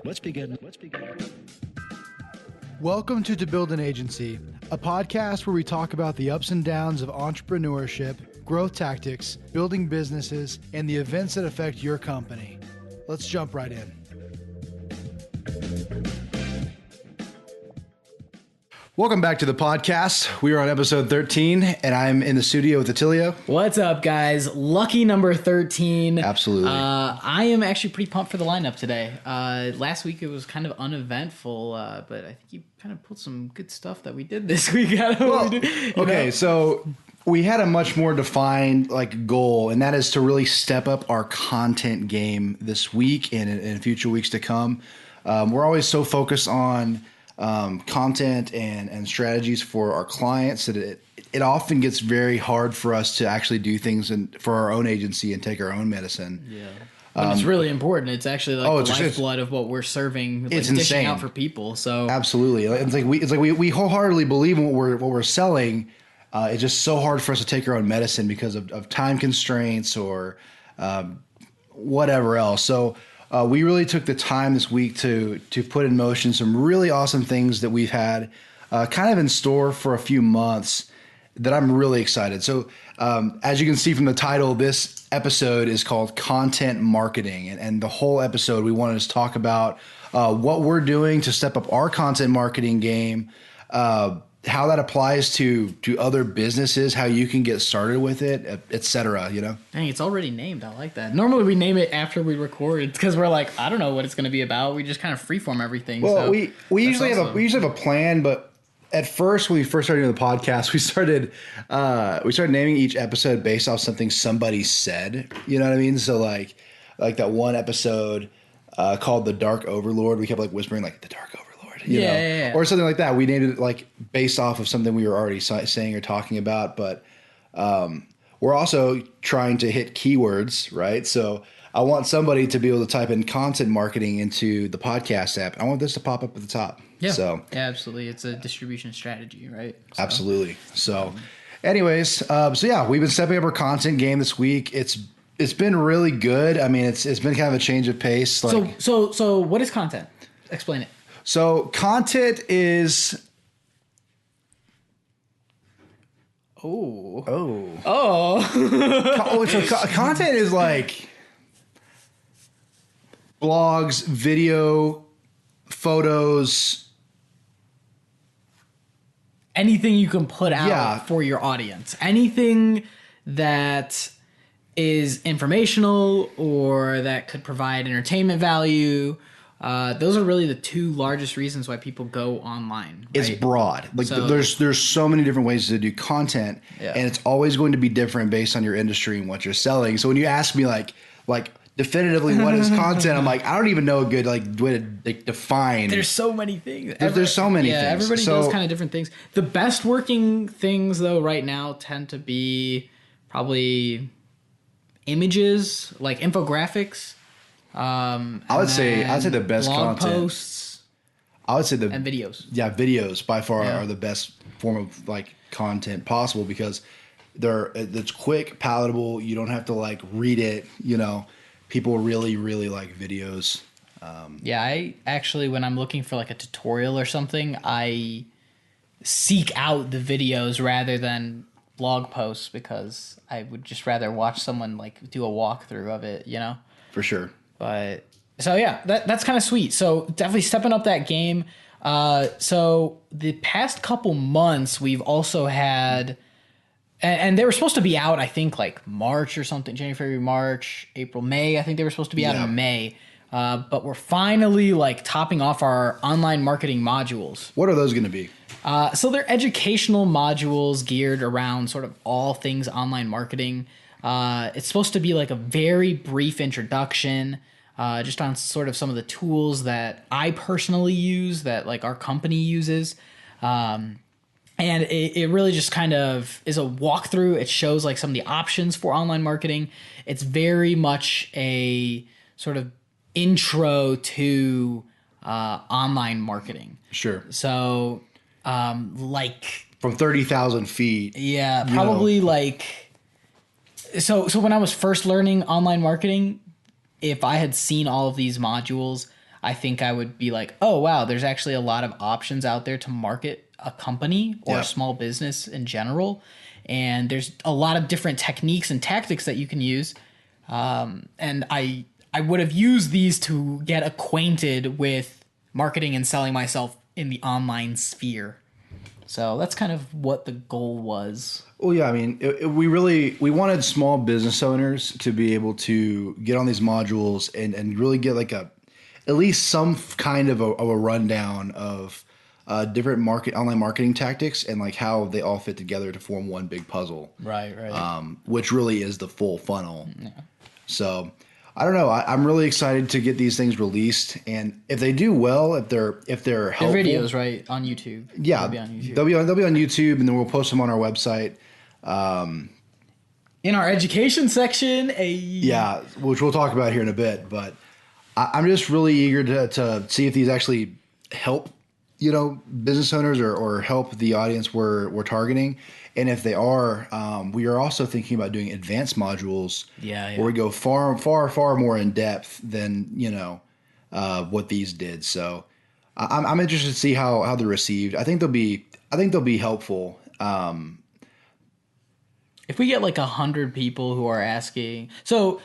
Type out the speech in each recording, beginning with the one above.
Let's begin. Welcome to Build an Agency, a podcast where we talk about the ups and downs of entrepreneurship, growth tactics, building businesses, and the events that affect your company. Let's jump right in. Welcome back to the podcast. We are on episode 13, and I'm in the studio with Attilio. What's up, guys? Lucky number 13. Absolutely. I am actually pretty pumped for the lineup today. Last week it was kind of uneventful, but I think you kind of pulled some good stuff that we did this week. So we had a much more defined goal, and that is to really step up our content game this week and in future weeks to come. We're always so focused on content and strategies for our clients that it often gets very hard for us to actually do things for our own agency and take our own medicine. Yeah. But it's really important. It's actually the lifeblood of what we're serving, it's dishing insane. out for people. So absolutely, it's like we wholeheartedly believe in what we're selling. It's just so hard for us to take our own medicine because of time constraints or whatever else. So we really took the time this week to put in motion some really awesome things that we've had kind of in store for a few months that I'm really excited. So as you can see from the title, this episode is called Content Marketing. And the whole episode, we wanted to talk about what we're doing to step up our content marketing game, how that applies to other businesses, how you can get started with it, et cetera, Dang, it's already named. I like that. Normally we name it after we record. It's because we're like, I don't know what it's going to be about. We just kind of freeform everything. Well, so we usually have a plan, but at first, when we first started doing the podcast, we started naming each episode based off something somebody said. You know what I mean? So like that one episode called The Dark Overlord, we kept whispering the Dark Overlord. You know? Or something like that. We named it based off of something we were already saying or talking about, but we're also trying to hit keywords, right? So I want somebody to be able to type in content marketing into the podcast app. I want this to pop up at the top. Yeah, so, yeah, absolutely. It's a distribution strategy, right? So. Absolutely. So anyways, we've been stepping up our content game this week. It's been really good. I mean, it's been kind of a change of pace. So what is content? Explain it. So content is content is blogs, video, photos, anything you can put out for your audience. Anything that is informational or that could provide entertainment value. Those are really the two largest reasons why people go online. Right? It's broad. There's so many different ways to do content, and it's always going to be different based on your industry and what you're selling. So when you ask me like definitively what is content, I'm like, I don't even know a good way to define. There's so many things. There's so many things. Everybody does kind of different things. The best working things though right now tend to be probably images, like infographics. I'd say the best blog content. Posts. I would say and videos. Yeah, videos by far are the best form of content possible because it's quick, palatable. You don't have to read it. People really like videos. I actually, when I'm looking for a tutorial or something, I seek out the videos rather than blog posts because I would just rather watch someone do a walkthrough of it. For sure. But so that's kind of sweet. So definitely stepping up that game. So the past couple months we've also had, and they were supposed to be out, I think March or something, January, February, March, April, May. I think they were supposed to be out in May. But we're finally topping off our online marketing modules. What are those going to be? So they're educational modules geared around sort of all things online marketing. It's supposed to be a very brief introduction, just on sort of some of the tools that I personally use, that our company uses. And it really just kind of is a walkthrough. It shows some of the options for online marketing. It's very much a sort of intro to online marketing. Sure. So from 30,000 feet. Yeah, probably So when I was first learning online marketing, if I had seen all of these modules, I think I would be like, oh wow, there's actually a lot of options out there to market a company or a Yep. small business in general. And there's a lot of different techniques and tactics that you can use. And I would have used these to get acquainted with marketing and selling myself in the online sphere. So that's kind of what the goal was. Well, yeah, I mean, we wanted small business owners to be able to get on these modules and really get like at least some kind of a rundown of different online marketing tactics and like how they all fit together to form one big puzzle. Right, right. Which really is the full funnel. Yeah. So I don't know. I'm really excited to get these things released, and if they do well, if they're helpful, Their videos right on YouTube. Yeah, They'll be on YouTube. They'll be on YouTube, and then we'll post them on our website. In our education section, yeah, which we'll talk about here in a bit. But I'm just really eager to see if these actually help, business owners or help the audience we're targeting. And if they are, we are also thinking about doing advanced modules where we go far, far, far more in depth than, what these did. So I'm interested to see how they're received. I think they'll be helpful. If we get like 100 people who are asking, so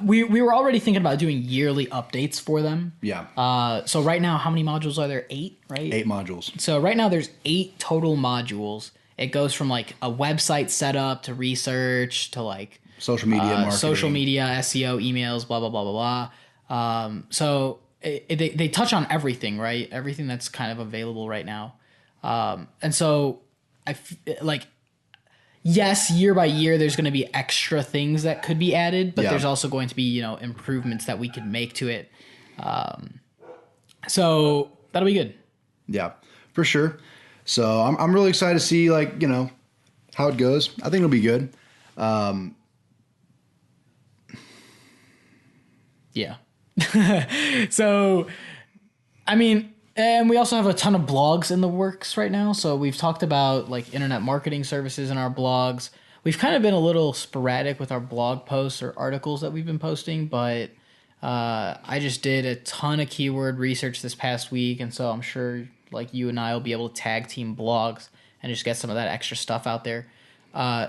we were already thinking about doing yearly updates for them. Yeah. So right now, how many modules are there? 8, right? 8 modules. So right now there's 8 total modules. It goes from like a website setup to research to like social media marketing, social media, SEO, emails, blah blah blah blah blah. So they touch on everything, right? Everything that's kind of available right now. And so like. Yes, year by year, there's going to be extra things that could be added, but there's also going to be, improvements that we could make to it. So that'll be good. Yeah, for sure. So I'm really excited to see how it goes. I think it'll be good. Yeah. So, I mean, and we also have a ton of blogs in the works right now. So we've talked about like internet marketing services in our blogs. We've kind of been a little sporadic with our blog posts or articles that we've been posting, but I just did a ton of keyword research this past week. And so I'm sure like you and I will be able to tag team blogs and just get some of that extra stuff out there.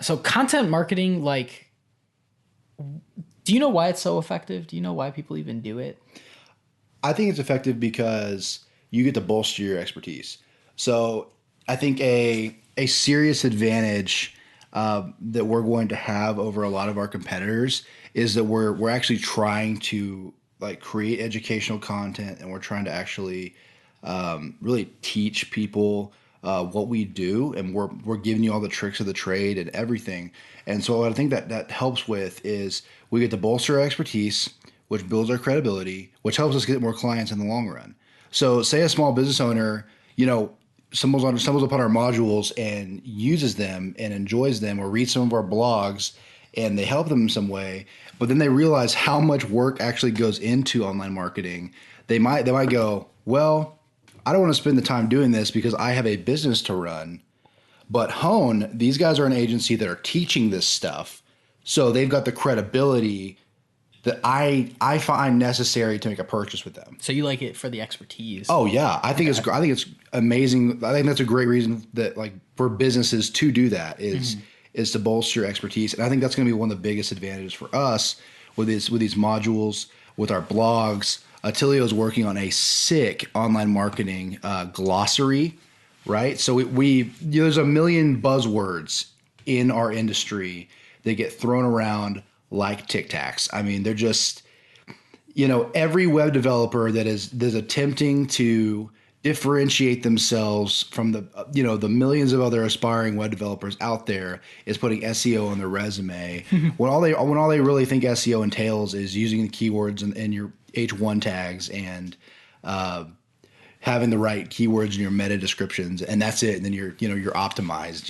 So content marketing, like, do you know why it's so effective? Do you know why people even do it? I think it's effective because you get to bolster your expertise. So I think a serious advantage that we're going to have over a lot of our competitors is that we're actually trying to like create educational content, and we're trying to actually really teach people what we do, and we're giving you all the tricks of the trade and everything. And so what I think that helps with is we get to bolster our expertise, which builds our credibility, which helps us get more clients in the long run. So say a small business owner, stumbles upon our modules and uses them and enjoys them, or reads some of our blogs and they help them in some way, but then they realize how much work actually goes into online marketing. They might go, well, I don't want to spend the time doing this because I have a business to run. But Hone, these guys are an agency that are teaching this stuff. So they've got the credibility that I find necessary to make a purchase with them. So you like it for the expertise? Oh yeah, I think it's amazing. I think that's a great reason that like for businesses to do that is to bolster your expertise, and I think that's going to be one of the biggest advantages for us with these modules, with our blogs. Attilio is working on a sick online marketing glossary, right? So there's a million buzzwords in our industry that get thrown around like Tic Tacs. I mean, they're just, every web developer that is attempting to differentiate themselves from the millions of other aspiring web developers out there is putting SEO on their resume. when all they really think SEO entails is using the keywords in your H1 tags and having the right keywords in your meta descriptions, and that's it. And then you're optimized.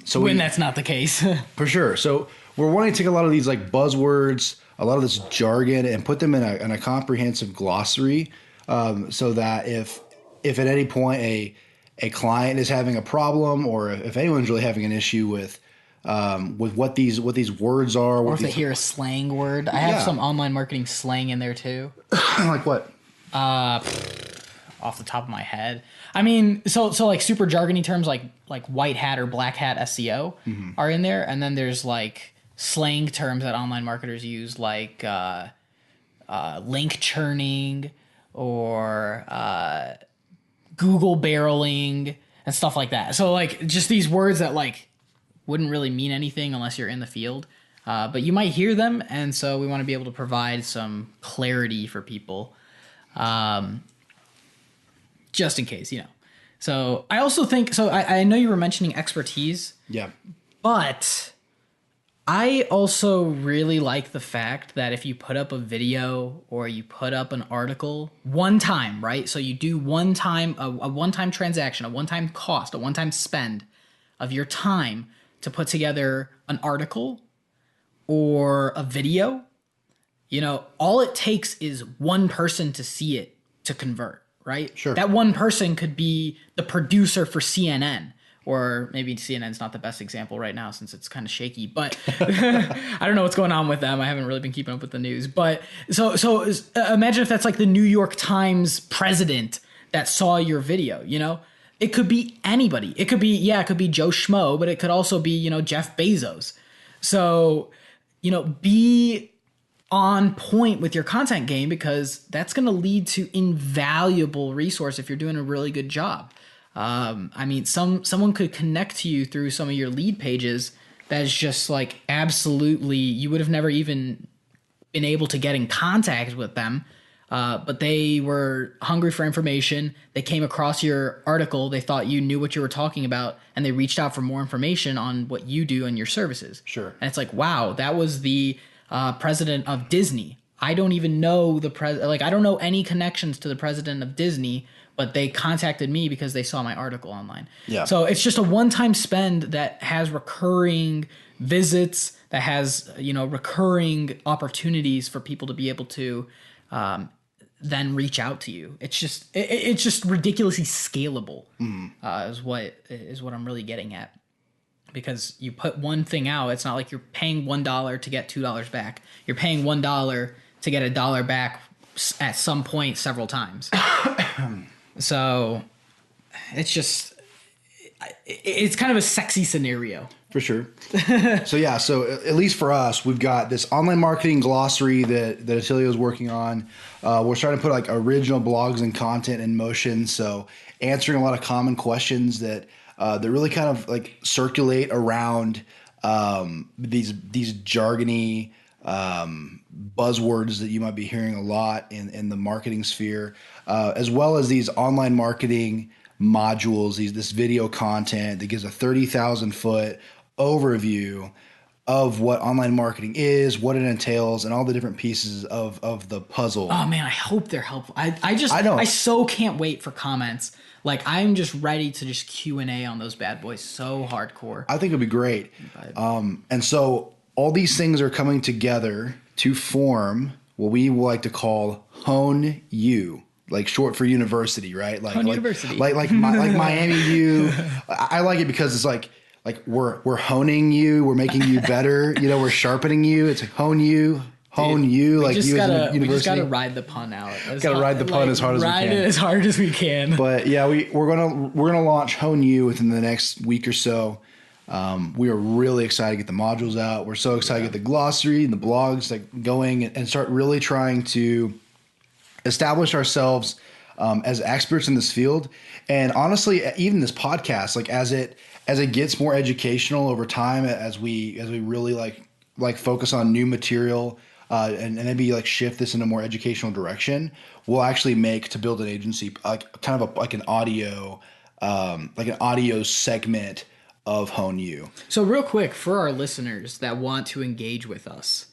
So when that's not the case. For sure. So we're wanting to take a lot of these like buzzwords, a lot of this jargon, and put them in a comprehensive glossary, so that if at any point a client is having a problem, or if anyone's really having an issue with with what these words are. Or What if they these, hear a slang word. I have Yeah. some online marketing slang in there too. like what? Off the top of my head. I mean, so like super jargony terms like white hat or black hat SEO are in there, and then there's like slang terms that online marketers use like link churning or Google barreling and stuff like that. So like just these words that like wouldn't really mean anything unless you're in the field. But you might hear them, and so we want to be able to provide some clarity for people. Just in case, you know. So I also think, so I know you were mentioning expertise, Yeah. but I also really like the fact that if you put up a video or you put up an article one time, right? So you do one time, a one-time transaction, a one-time cost, a one-time spend of your time to put together an article or a video, you know, all it takes is one person to see it to convert. Right? Sure. That one person could be the producer for CNN, or maybe CNN's not the best example right now since it's kind of shaky, but I don't know what's going on with them. I haven't really been keeping up with the news, but so imagine if that's like the New York Times president that saw your video, you know, it could be anybody. It could be Joe Schmo, but it could also be, you know, Jeff Bezos. So, you know, be on point with your content game, because that's going to lead to invaluable resource if you're doing a really good job. I mean, someone could connect to you through some of your lead pages that is just like absolutely, you would have never even been able to get in contact with them, but they were hungry for information. They came across your article. They thought you knew what you were talking about, and they reached out for more information on what you do and your services. Sure. And it's like, wow, that was the president of Disney. I don't even know I don't know any connections to the president of Disney, but they contacted me because they saw my article online. Yeah. So it's just a one-time spend that has recurring visits, that has, you know, recurring opportunities for people to be able to then reach out to you. It's just ridiculously scalable. Is what I'm really getting at. Because you put one thing out, it's not like you're paying $1 to get $2 back. You're paying $1 to get $1 back at some point several times. So it's kind of a sexy scenario. For sure. So at least for us, we've got this online marketing glossary that Attilio is working on. We're starting to put like original blogs and content in motion. So answering a lot of common questions that really kind of like circulate around these jargony buzzwords that you might be hearing a lot in the marketing sphere, as well as these online marketing modules, this video content that gives a 30,000 foot overview of what online marketing is, what it entails, and all the different pieces of the puzzle. Oh man, I hope they're helpful. I so can't wait for comments. Like, I'm just ready to just Q&A on those bad boys so hardcore. I think it'd be great. And so all these things are coming together to form what we like to call Hone U, like short for university, right? Like university. like Miami U. I like it because it's like we're honing you, we're making you better. You know, we're sharpening you. It's like hone you. Hone you, like you as a university. We just gotta ride the pun out. Gotta ride the pun as hard as we can. Ride it as hard as we can. But yeah, we're gonna launch Hone You within the next week or so. We are really excited to get the modules out. We're so excited to get the glossary and the blogs like going and start really trying to establish ourselves as experts in this field. And honestly, even this podcast, like as it gets more educational over time, as we really like focus on new material. And maybe like shift this in a more educational direction, we'll actually make to build an agency like kind of like an audio segment of Hone You. So real quick, for our listeners that want to engage with us,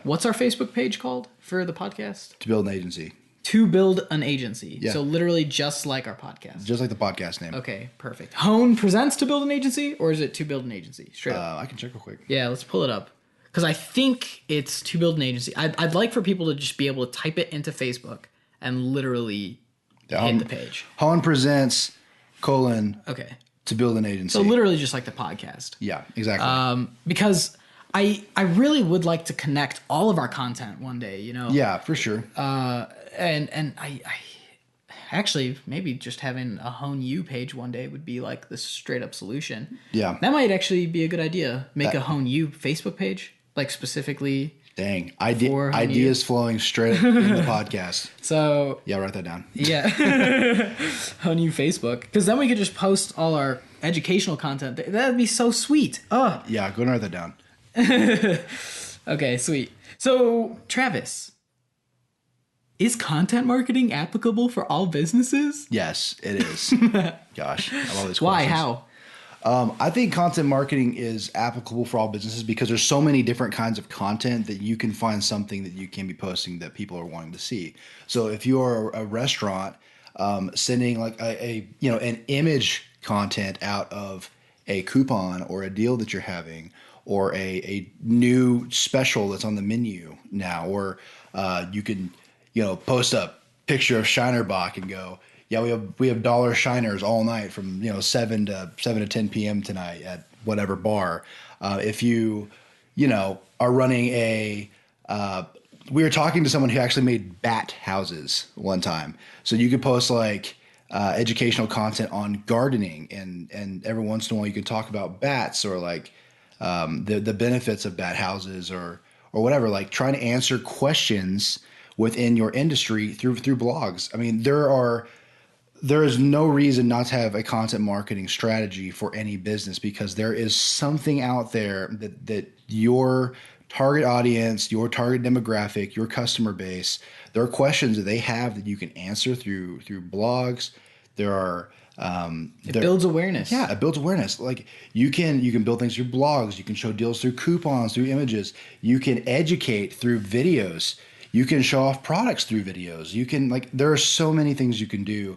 what's our Facebook page called for the podcast? To build an agency. To build an agency. Yeah. So literally just like our podcast. Just like the podcast name. Okay, perfect. Hone presents To Build an Agency, or is it To Build an Agency? Straight up. I can check real quick. Yeah, let's pull it up. Because I think it's To Build an Agency. I'd like for people to just be able to type it into Facebook and literally hit the page. Hone presents : Okay. to build an agency. So literally just like the podcast. Yeah, exactly. Because I really would like to connect all of our content one day, you know? Yeah, for sure. And I actually maybe just having a Hone You page one day would be like the straight up solution. Yeah. That might actually be a good idea. Make a Hone You Facebook page, like specifically. Dang. For Hone Ideas flowing straight in the podcast. So Yeah, write that down. yeah, Hone You Facebook, because then we could just post all our educational content. That'd be so sweet. Oh, Yeah, go and write that down. okay, sweet. So Travis, is content marketing applicable for all businesses? Yes, it is. Gosh, I love these questions. Why? How? I think content marketing is applicable for all businesses because there's so many different kinds of content that you can find something that you can be posting that people are wanting to see. So if you are a restaurant, sending like an image content out of a coupon or a deal that you're having or a new special that's on the menu now, or you can post a picture of Shiner Bock and go, yeah, we have dollar shiners all night from 7 to 10 p.m. tonight at whatever bar. If you are running we were talking to someone who actually made bat houses one time. So you could post like educational content on gardening, and every once in a while you could talk about bats or like the benefits of bat houses or whatever. Like trying to answer questions within your industry through blogs. I mean, there is no reason not to have a content marketing strategy for any business because there is something out there that your target audience, your target demographic, your customer base, there are questions that they have that you can answer through blogs. There are it builds awareness. Yeah, it builds awareness. Like you can build things through blogs, you can show deals through coupons, through images, you can educate through videos, you can show off products through videos. You can there are so many things you can do.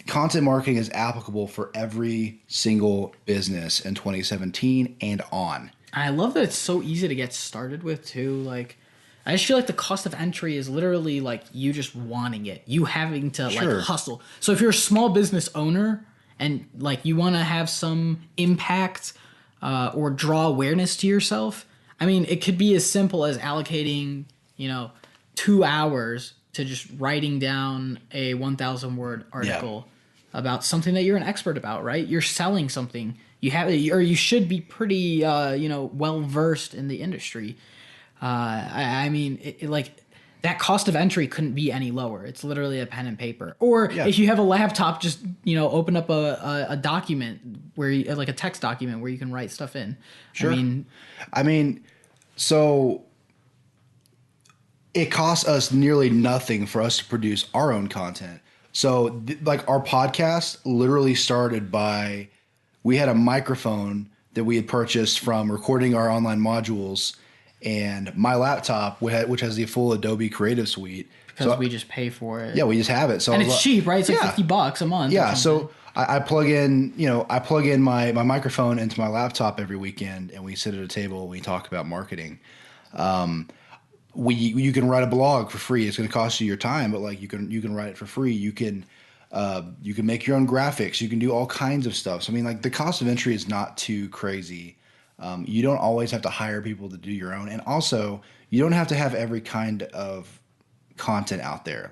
Content marketing is applicable for every single business in 2017 and on. I love that it's so easy to get started with too. Like, I just feel like the cost of entry is literally like you just wanting it, you having to Sure. like hustle. So if you're a small business owner and like you want to have some impact or draw awareness to yourself, I mean, it could be as simple as allocating 2 hours to just writing down a 1,000 word article about something that you're an expert about, right? You're selling something. You have, or you should be pretty, well versed in the industry. I mean, like that cost of entry couldn't be any lower. It's literally a pen and paper. Or if you have a laptop, just open up a document where like a text document where you can write stuff in. Sure. I mean, so it costs us nearly nothing for us to produce our own content. So like our podcast literally started by, we had a microphone that we had purchased from recording our online modules and my laptop, which has the full Adobe Creative Suite. Because we just pay for it. Yeah, we just have it. So and it's cheap, right? It's like $50 a month. Yeah. So I plug in, my microphone into my laptop every weekend and we sit at a table and we talk about marketing. You can write a blog for free. It's going to cost you your time, but like you can write it for free. You can make your own graphics. You can do all kinds of stuff. So I mean, like the cost of entry is not too crazy. You don't always have to hire people to do your own, and also you don't have to have every kind of content out there,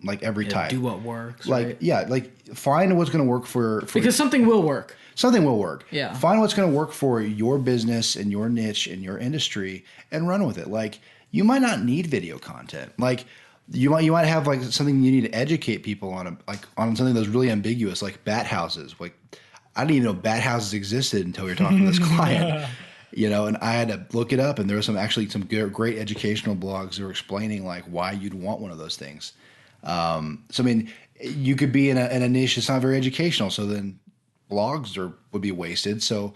like every type. Do what works. Like right? Find what's going to work for because something will work. Something will work. Yeah. Find what's going to work for your business and your niche and your industry, and run with it. Like. You might not need video content. Like you might have like something you need to educate people on, on something that's really ambiguous, like bat houses. Like I didn't even know bat houses existed until we were talking to this client. And I had to look it up, and there were some great educational blogs that were explaining like why you'd want one of those things. So I mean, you could be in a niche that's not very educational, so then blogs would be wasted. So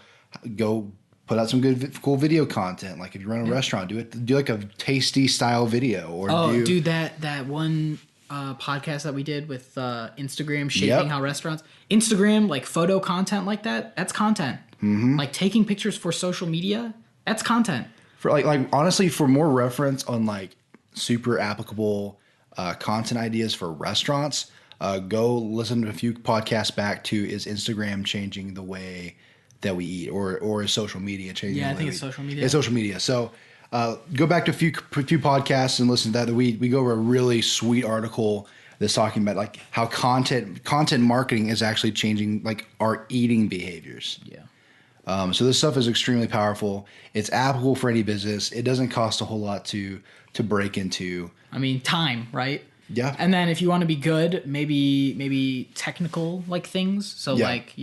go. Put out some cool video content. Like if you run a restaurant, do like a tasty style video. Or dude, that one podcast that we did with Instagram shaping how restaurants, Instagram like photo content like that's content. Mm-hmm. Like taking pictures for social media, that's content. For like honestly, for more reference on like super applicable content ideas for restaurants, go listen to a few podcasts back to Is Instagram Changing the Way That We Eat, or is social media changing Yeah, the I way think we it's eat? social media. It's social media. So go back to a few podcasts and listen to that. We go over a really sweet article that's talking about like how content marketing is actually changing like our eating behaviors. Yeah. So this stuff is extremely powerful. It's applicable for any business. It doesn't cost a whole lot to break into. I mean, time, right? Yeah. And then if you want to be good, maybe technical like things. So Yeah. like,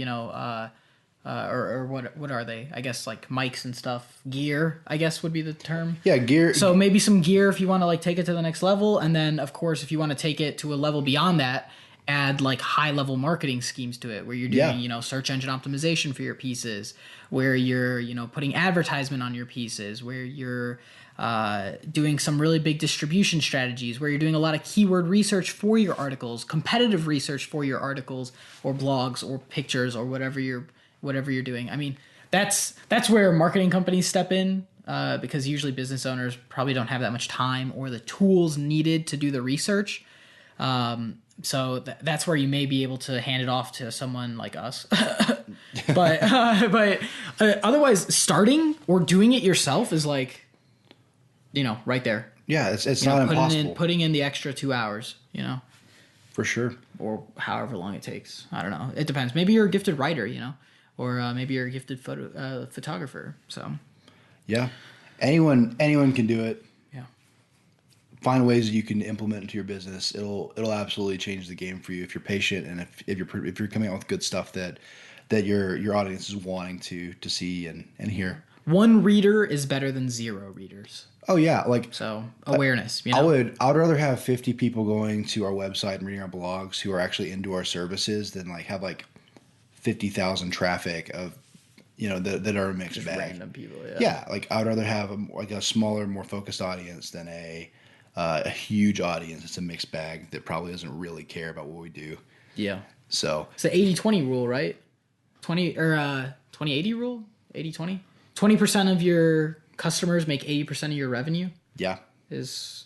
or what are they? I guess like mics and stuff. Gear, I guess would be the term. Yeah, gear. So maybe some gear if you want to like take it to the next level, and then of course if you want to take it to a level beyond that, add like high level marketing schemes to it where you're doing, search engine optimization for your pieces, where you're, putting advertisement on your pieces, where you're doing some really big distribution strategies, where you're doing a lot of keyword research for your articles, competitive research for your articles or blogs or pictures or whatever you're doing. I mean, that's where marketing companies step in. Because usually business owners probably don't have that much time or the tools needed to do the research. So that's where you may be able to hand it off to someone like us. but otherwise, starting or doing it yourself is like, right there. Yeah, it's not impossible. Putting in the extra 2 hours, For sure. or however long it takes. I don't know. It depends. Maybe you're a gifted writer, or maybe you're a gifted photographer. So Yeah, anyone can do it. yeah. Find ways that you can implement into your business. It'll absolutely change the game for you if you're patient and if you're coming out with good stuff that your audience is wanting to see and hear. One reader is better than 0 readers. Oh yeah, like So awareness. I would rather have 50 people going to our website and reading our blogs who are actually into our services than like have like 50,000 traffic of that are a mixed Just bag. random people. Yeah. Yeah, like I would rather have a smaller, more focused audience than a huge audience. It's a mixed bag that probably doesn't really care about what we do. Yeah. So It's the 80-20 rule, right? 20-80 rule? 80-20? 20% of your customers make 80% of your revenue yeah, is,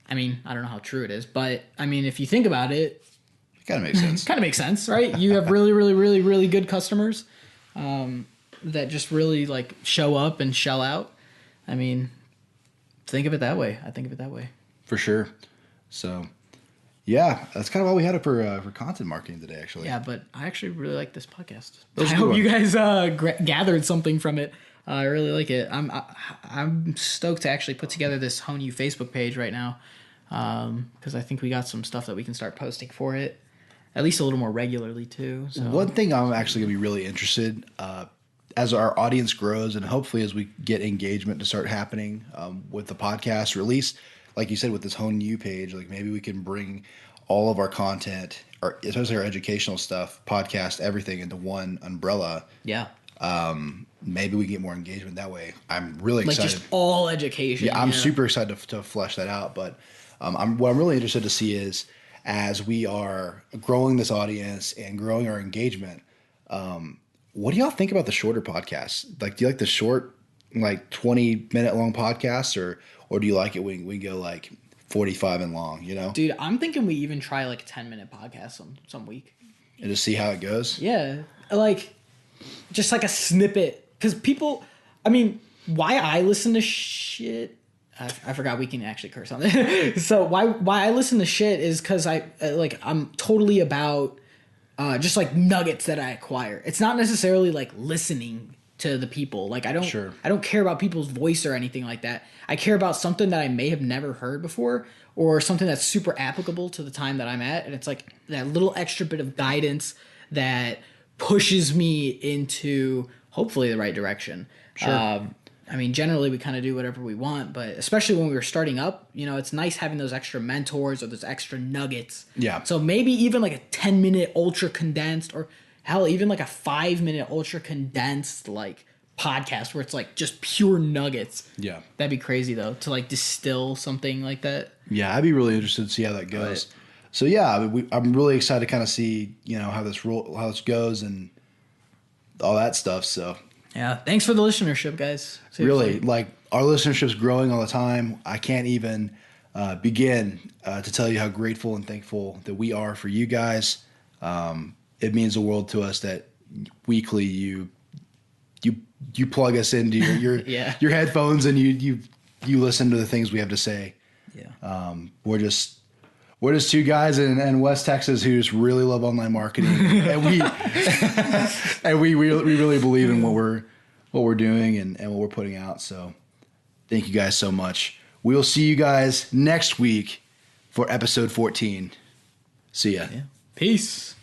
I mean, I don't know how true it is, but I mean, if you think about it, it kind of makes sense. kind of makes sense, right? You have really, really, really, really good customers that just really like show up and shell out. I mean, think of it that way. I think of it that way. For sure. So yeah, that's kind of all we had for content marketing today, actually. Yeah, but I actually really like this podcast. That was I a good hope one. you guys gathered something from it. I really like it. I'm stoked to actually put together this Hone You Facebook page right now because I think we got some stuff that we can start posting for it, at least a little more regularly too. So. One thing I'm actually going to be really interested as our audience grows and hopefully as we get engagement to start happening with the podcast, or at least, like you said, with this Hone You page, like maybe we can bring all of our content, or especially our educational stuff, podcast, everything into one umbrella. Yeah. Maybe we get more engagement that way. I'm really Like excited. just all education. Yeah, I'm super excited to flesh that out. But what I'm really interested to see is as we are growing this audience and growing our engagement, what do y'all think about the shorter podcasts? Like, do you like the short, like 20-minute long podcasts, or do you like it when we go like 45 and long? Dude, I'm thinking we even try like a 10-minute podcast some week. And just see how it goes. Yeah, like just like a snippet. Because people, I mean, why I listen to shit, I forgot we can actually curse on it. So why I listen to shit is because I'm totally about just like nuggets that I acquire. It's not necessarily like listening to the people. Like I don't care about people's voice or anything like that. I care about something that I may have never heard before, or something that's super applicable to the time that I'm at, and it's like that little extra bit of guidance that pushes me into hopefully the right direction. Sure. I mean, generally we kind of do whatever we want, but especially when we were starting up, it's nice having those extra mentors or those extra nuggets. Yeah. So maybe even like a 10-minute ultra condensed, or hell, even like a 5-minute ultra condensed like podcast where it's like just pure nuggets. Yeah. That'd be crazy though, to like distill something like that. Yeah, I'd be really interested to see how that goes. Right. So yeah, I mean, I'm really excited to kind of see how this goes and all that stuff. So yeah, thanks for the listenership, guys. Seriously. Really, like our listenership's growing all the time. I can't even begin to tell you how grateful and thankful that we are for you guys. It means the world to us that weekly you plug us into your Yeah. your headphones and you listen to the things we have to say. Yeah. We're just two guys in West Texas who just really love online marketing, and we really believe in what we're doing and what we're putting out. So thank you guys so much. We'll see you guys next week for episode 14. See ya. Yeah. Peace.